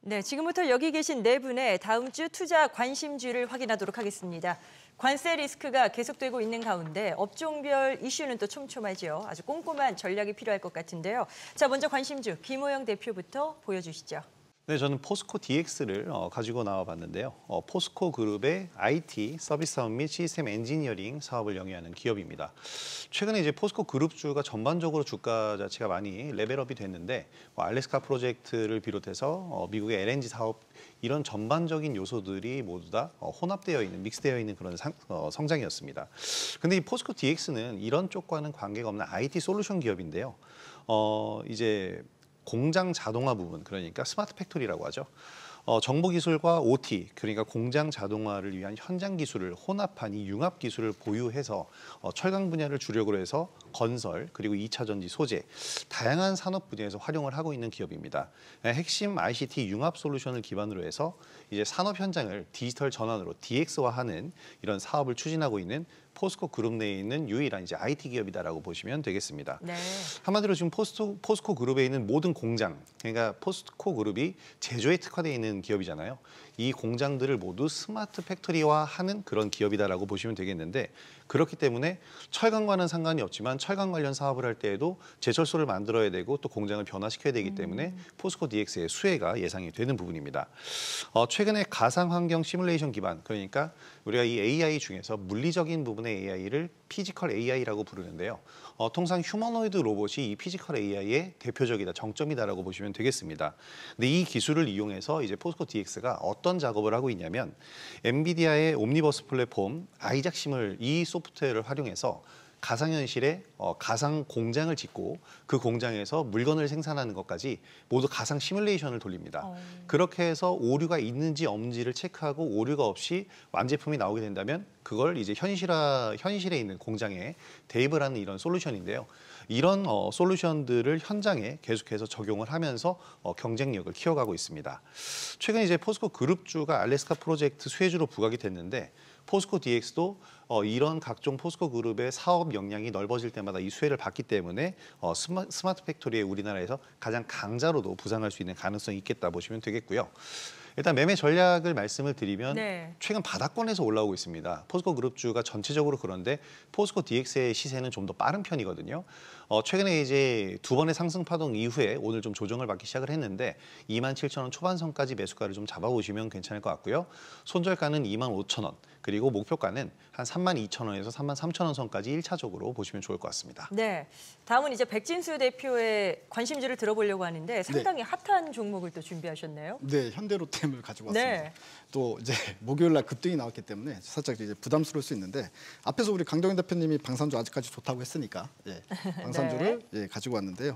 네, 지금부터 여기 계신 네 분의 다음 주 투자 관심주를 확인하도록 하겠습니다. 관세 리스크가 계속되고 있는 가운데 업종별 이슈는 또 촘촘하죠. 아주 꼼꼼한 전략이 필요할 것 같은데요. 자, 먼저 관심주 김호영 대표부터 보여주시죠. 네, 저는 포스코 DX를 가지고 나와봤는데요. 포스코 그룹의 IT, 서비스 사업 및 시스템 엔지니어링 사업을 영위하는 기업입니다. 최근에 이제 포스코 그룹주가 전반적으로 주가 자체가 많이 레벨업이 됐는데 알래스카 프로젝트를 비롯해서 미국의 LNG 사업 이런 전반적인 요소들이 모두 다 혼합되어 있는, 믹스되어 있는 그런 성장이었습니다. 근데 이 포스코 DX는 이런 쪽과는 관계가 없는 IT 솔루션 기업인데요. 이제 공장 자동화 부분, 그러니까 스마트 팩토리라고 하죠. 정보기술과 OT, 그러니까 공장 자동화를 위한 현장 기술을 혼합한 이 융합 기술을 보유해서 철강 분야를 주력으로 해서 건설, 그리고 2차 전지 소재, 다양한 산업 분야에서 활용을 하고 있는 기업입니다. 핵심 ICT 융합 솔루션을 기반으로 해서 이제 산업 현장을 디지털 전환으로 DX화하는 이런 사업을 추진하고 있는 포스코 그룹 내에 있는 유일한 이제 IT 기업이다라고 보시면 되겠습니다. 네. 한마디로 지금 포스코 그룹에 있는 모든 공장, 그러니까 포스코 그룹이 제조에 특화되어 있는 기업이잖아요. 이 공장들을 모두 스마트 팩토리화하는 그런 기업이다라고 보시면 되겠는데, 그렇기 때문에 철강과는 상관이 없지만 철강 관련 사업을 할 때에도 제철소를 만들어야 되고 또 공장을 변화시켜야 되기 때문에 포스코 DX의 수혜가 예상이 되는 부분입니다. 최근에 가상환경 시뮬레이션 기반, 그러니까 우리가 이 AI 중에서 물리적인 부분의 AI를 피지컬 AI라고 부르는데요. 통상 휴머노이드 로봇이 이 피지컬 AI의 대표적이다, 정점이다라고 보시면 되겠습니다. 근데 이 기술을 이용해서 이제 포스코 DX가 어떤 작업을 하고 있냐면 엔비디아의 옴니버스 플랫폼 아이작심을 이 소프트웨어를 활용해서 가상현실에 가상 공장을 짓고 그 공장에서 물건을 생산하는 것까지 모두 가상 시뮬레이션을 돌립니다. 그렇게 해서 오류가 있는지 없는지를 체크하고 오류가 없이 완제품이 나오게 된다면 그걸 이제 현실에 있는 공장에 대입을 하는 이런 솔루션인데요. 이런 솔루션들을 현장에 계속해서 적용을 하면서 경쟁력을 키워가고 있습니다. 최근 이제 포스코 그룹주가 알래스카 프로젝트 수혜주로 부각이 됐는데 포스코 DX도 이런 각종 포스코 그룹의 사업 역량이 넓어질 때마다 이 수혜를 받기 때문에 스마트 팩토리의 우리나라에서 가장 강자로도 부상할 수 있는 가능성이 있겠다 보시면 되겠고요. 일단 매매 전략을 말씀을 드리면 네. 최근 바닥권에서 올라오고 있습니다. 포스코 그룹주가 전체적으로 그런데 포스코 DX의 시세는 좀 더 빠른 편이거든요. 최근에 이제 두 번의 상승 파동 이후에 오늘 좀 조정을 받기 시작을 했는데 27,000원 초반선까지 매수가를 좀 잡아보시면 괜찮을 것 같고요. 손절가는 25,000원, 그리고 목표가는 한 32,000원에서 33,000원 선까지 1차적으로 보시면 좋을 것 같습니다. 네, 다음은 이제 백진수 대표의 관심주를 들어보려고 하는데 상당히 핫한 종목을 또 준비하셨네요. 네, 현대로템을 가지고 왔습니다. 네. 또 이제 목요일 날 급등이 나왔기 때문에 살짝 이제 부담스러울 수 있는데 앞에서 우리 강동현 대표님이 방산주 아직까지 좋다고 했으니까 방산주를 가지고 왔는데요.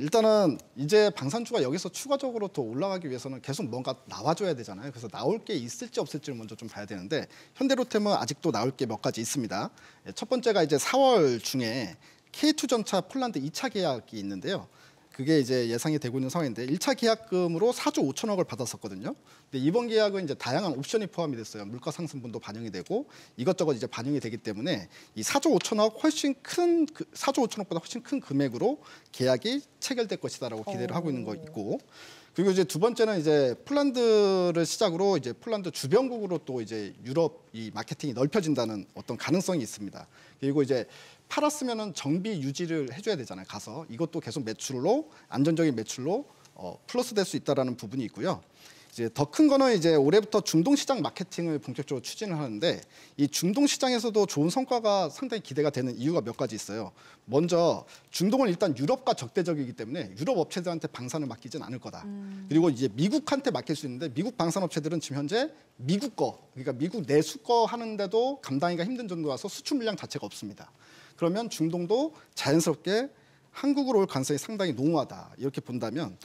일단은 이제 방산주가 여기서 추가적으로 더 올라가기 위해서는 계속 뭔가 나와줘야 되잖아요. 그래서 나올 게 있을지 없을지를 먼저 좀 봐야 되는데 현대로템은 아직도 나올 게 몇 가지 있습니다. 첫 번째가 이제 4월 중에 K2 전차 폴란드 2차 계약이 있는데요. 그게 이제 예상이 되고 있는 상황인데 1차 계약금으로 4조 5천억을 받았었거든요. 근데 이번 계약은 이제 다양한 옵션이 포함이 됐어요. 물가 상승분도 반영이 되고 이것저것 이제 반영이 되기 때문에 이 4조 5천억 훨씬 큰 4조 5천억보다 훨씬 큰 금액으로 계약이 체결될 것이다라고 기대를 하고 있는 거 있고. 그리고 이제 두 번째는 이제 폴란드를 시작으로 이제 폴란드 주변국으로 또 이제 유럽 이 마케팅이 넓혀진다는 어떤 가능성이 있습니다. 그리고 이제 팔았으면은 정비 유지를 해줘야 되잖아요. 가서 이것도 계속 매출로 안정적인 매출로 플러스 될 수 있다라는 부분이 있고요. 이제 더 큰 거는 이제 올해부터 중동 시장 마케팅을 본격적으로 추진을 하는데 이 중동 시장에서도 좋은 성과가 상당히 기대가 되는 이유가 몇 가지 있어요. 먼저 중동은 일단 유럽과 적대적이기 때문에 유럽 업체들한테 방산을 맡기진 않을 거다. 그리고 이제 미국한테 맡길 수 있는데 미국 방산 업체들은 지금 현재 미국 거, 그러니까 미국 내수 거 하는데도 감당하기가 힘든 정도라서 수출 물량 자체가 없습니다. 그러면 중동도 자연스럽게 한국으로 올 가능성이 상당히 농후하다. 이렇게 본다면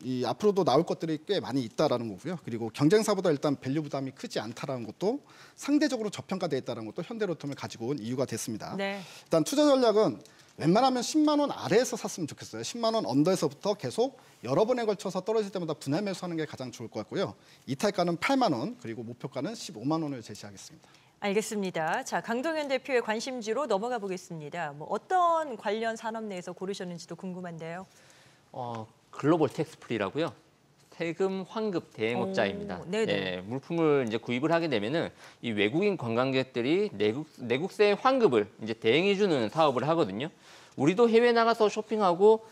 이 앞으로도 나올 것들이 꽤 많이 있다라는 거고요. 그리고 경쟁사보다 일단 밸류 부담이 크지 않다라는 것도 상대적으로 저평가돼 있다는 것도 현대로템을 가지고 온 이유가 됐습니다. 네. 일단 투자 전략은 웬만하면 10만 원 아래에서 샀으면 좋겠어요. 10만 원 언더에서부터 계속 여러 번에 걸쳐서 떨어질 때마다 분할 매수하는 게 가장 좋을 것 같고요. 이탈가는 8만 원, 그리고 목표가는 15만 원을 제시하겠습니다. 알겠습니다. 자, 강동현 대표의 관심주로 넘어가 보겠습니다. 뭐 어떤 관련 산업 내에서 고르셨는지도 궁금한데요. 글로벌 텍스프리라고요. 세금 환급 대행업자입니다. 오, 네네. 예, 물품을 이제 구입을 하게 되면은 이 외국인 관광객들이 내국세 환급을 이제 대행해주는 사업을 하거든요. 우리도 해외 나가서 쇼핑하고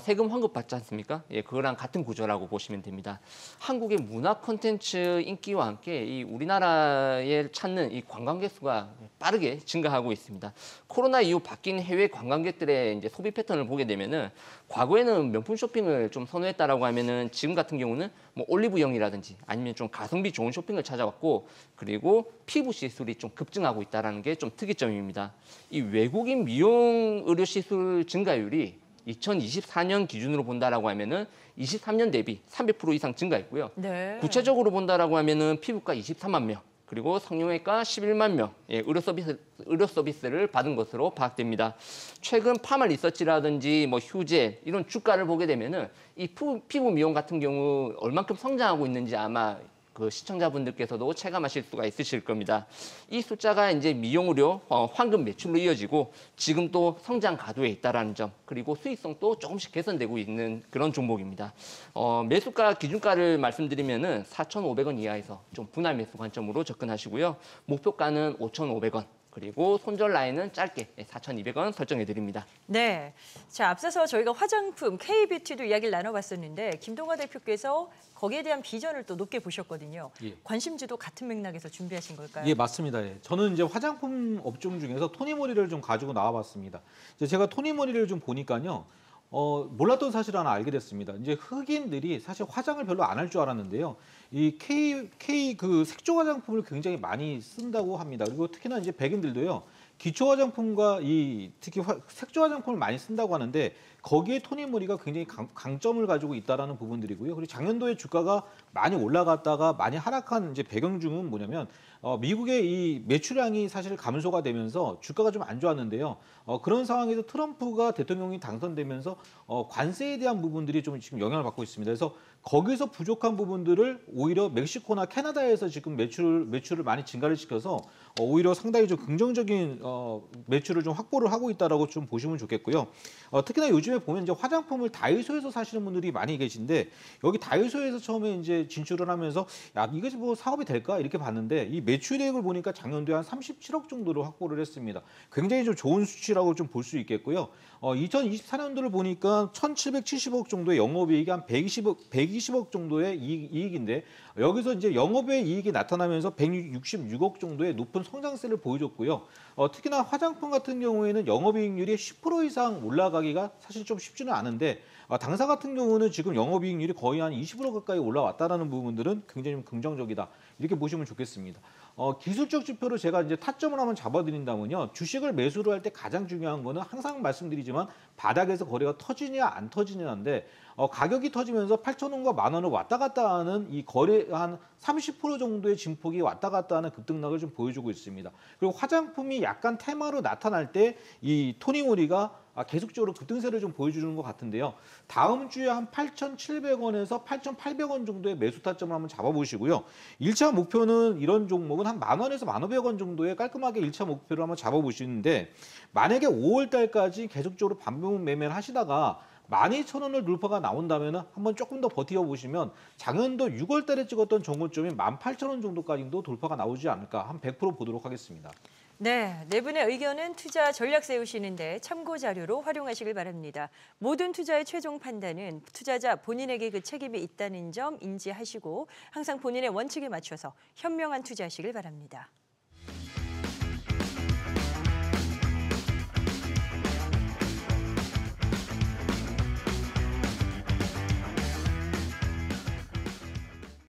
세금 환급 받지 않습니까? 예, 그거랑 같은 구조라고 보시면 됩니다. 한국의 문화 콘텐츠 인기와 함께 이 우리나라에 찾는 이 관광객 수가 빠르게 증가하고 있습니다. 코로나 이후 바뀐 해외 관광객들의 이제 소비 패턴을 보게 되면은 과거에는 명품 쇼핑을 좀 선호했다라고 하면은 지금 같은 경우는 뭐 올리브영이라든지 아니면 좀 가성비 좋은 쇼핑을 찾아왔고 그리고 피부 시술이 좀 급증하고 있다라는 게 좀 특이점입니다. 이 외국인 미용 의료 시술 증가율이 2024년 기준으로 본다라고 하면은 23년 대비 300% 이상 증가했고요. 네. 구체적으로 본다라고 하면은 피부과 23만 명, 그리고 성형외과 11만 명 의료 서비스를 받은 것으로 파악됩니다. 최근 파마 리서치라든지 뭐 휴재 이런 주가를 보게 되면은 이 피부 미용 같은 경우 얼만큼 성장하고 있는지 아마 그 시청자분들께서도 체감하실 수가 있으실 겁니다. 이 숫자가 이제 미용 의료 환급 매출로 이어지고 지금 또 성장 가도에 있다라는 점, 그리고 수익성도 조금씩 개선되고 있는 그런 종목입니다. 매수가 기준가를 말씀드리면은 4,500원 이하에서 좀 분할 매수 관점으로 접근하시고요. 목표가는 5,500원. 그리고 손절 라인은 짧게 4,200원 설정해 드립니다. 네. 자, 앞서서 저희가 화장품 K뷰티도 이야기를 나눠봤었는데 김동화 대표께서 거기에 대한 비전을 또 높게 보셨거든요. 예. 관심주도 같은 맥락에서 준비하신 걸까요? 예, 맞습니다. 예. 저는 이제 화장품 업종 중에서 토니모리를 좀 가지고 나와봤습니다. 이제 제가 토니모리를 좀 보니까요. 몰랐던 사실 하나 알게 됐습니다. 이제 흑인들이 사실 화장을 별로 안 할 줄 알았는데요. 이 K 그 색조 화장품을 굉장히 많이 쓴다고 합니다. 그리고 특히나 이제 백인들도요. 기초 화장품과 특히 색조 화장품을 많이 쓴다고 하는데 거기에 토니모리가 굉장히 강점을 가지고 있다라는 부분들이고요. 그리고 작년도에 주가가 많이 올라갔다가 많이 하락한 이제 배경중은 뭐냐면 미국의 이 매출량이 사실 감소가 되면서 주가가 좀 안 좋았는데요. 그런 상황에서 트럼프가 대통령이 당선되면서 관세에 대한 부분들이 좀 지금 영향을 받고 있습니다. 그래서 거기서 부족한 부분들을 오히려 멕시코나 캐나다에서 지금 매출을 많이 증가를 시켜서 오히려 상당히 좀 긍정적인 매출을 좀 확보를 하고 있다라고 좀 보시면 좋겠고요. 특히나 요즘에 보면 이제 화장품을 다이소에서 사시는 분들이 많이 계신데 여기 다이소에서 처음에 이제 진출을 하면서 야 이게 뭐 사업이 될까 이렇게 봤는데 이 매출액을 보니까 작년도에 한 37억 정도를 확보를 했습니다. 굉장히 좀 좋은 수치라고 좀 볼 수 있겠고요. 2024년도를 보니까 1,770억 정도의 영업이익이 한 120억 정도의 이익인데 여기서 이제 영업외 이익이 나타나면서 166억 정도의 높은 성장세를 보여줬고요. 특히나 화장품 같은 경우에는 영업이익률이 10% 이상 올라가기가 사실 좀 쉽지는 않은데 당사 같은 경우는 지금 영업이익률이 거의 한 20% 가까이 올라왔다라는 부분들은 굉장히 좀 긍정적이다. 이렇게 보시면 좋겠습니다. 기술적 지표로 제가 이제 타점을 한번 잡아드린다면요. 주식을 매수를 할 때 가장 중요한 거는 항상 말씀드리지만 바닥에서 거래가 터지냐 안 터지냐인데 가격이 터지면서 8,000원과 10,000원을 왔다 갔다 하는 이 거래 한 30% 정도의 진폭이 왔다 갔다 하는 급등락을 좀 보여주고 있습니다. 그리고 화장품이 약간 테마로 나타날 때 이 토니모리가 계속적으로 급등세를 좀 보여주는 것 같은데요. 다음 주에 한 8,700원에서 8,800원 정도의 매수 타점을 한번 잡아보시고요. 1차 목표는 이런 종목은 한 10,000원에서 1,500원 정도의 깔끔하게 1차 목표를 한번 잡아보시는데 만약에 5월 달까지 계속적으로 반복 매매를 하시다가 12,000원을 돌파가 나온다면 한번 조금 더 버텨보시면 작년도 6월 달에 찍었던 정고점이 18,000원 정도까지도 돌파가 나오지 않을까 한 100% 보도록 하겠습니다. 네, 네 분의 의견은 투자 전략 세우시는데 참고 자료로 활용하시길 바랍니다. 모든 투자의 최종 판단은 투자자 본인에게 그 책임이 있다는 점 인지하시고 항상 본인의 원칙에 맞춰서 현명한 투자하시길 바랍니다.